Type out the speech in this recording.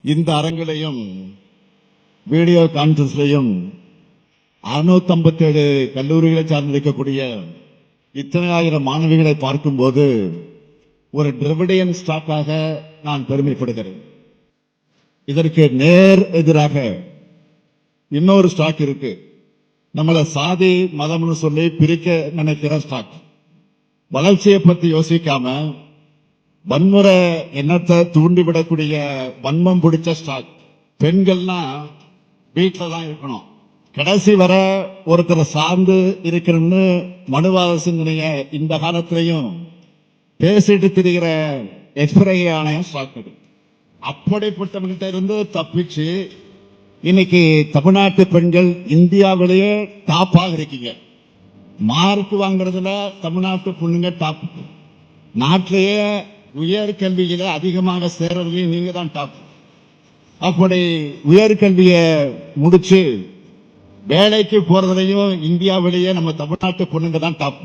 இந்த அரங்கிலையும் வீடியோ கான்பரன்ஸ்லையும் 657 கல்லூரிகளை சார்ந்திருக்கக்கூடிய இத்தனை ஆயிரம் மாணவிகளை பார்க்கும்போது ஒரு திராவிடியன் ஸ்டாக்காக நான் பெருமைப்படுகிறேன். இதற்கு நேர் எதிராக இன்னொரு ஸ்டாக் இருக்கு. நம்மள சாதி மதம்னு சொல்லி பிரிக்க நினைக்கிற ஸ்டாக். வளர்ச்சியை பத்தி யோசிக்காம வன்முறை எண்ணத்தை தூண்டிவிடக்கூடிய வன்மம் பிடிச்ச ஸ்டாக். பெண்கள்னா வீட்டில தான் இருக்கணும், கடைசி வர ஒருத்தரை சார்ந்து இருக்கணும்னு மனுவாத சிந்தனைய இந்த காலத்திலையும் பேசிட்டு திரிகிற எக்ஸ்பிரையான ஸ்டாக். அப்படிப்பட்டவங்கிட்ட இருந்து தப்பிச்சு இன்னைக்கு தமிழ்நாட்டு பெண்கள் இந்தியாவிலேயே டாப்பாக இருக்கீங்க. மார்க் வாங்குறதுல தமிழ்நாட்டு பொண்ணுங்க டாப். நாட்டிலேயே உயர்கல்வியில அதிகமாக சேர்றதுலையும் நீங்க தான் டாப். அப்படி உயர்கல்வியை முடிச்சு வேலைக்கு போறதுலையும் இந்தியாவிலேயே நம்ம தமிழ்நாட்டு பொண்ணுங்க தான் டாப்.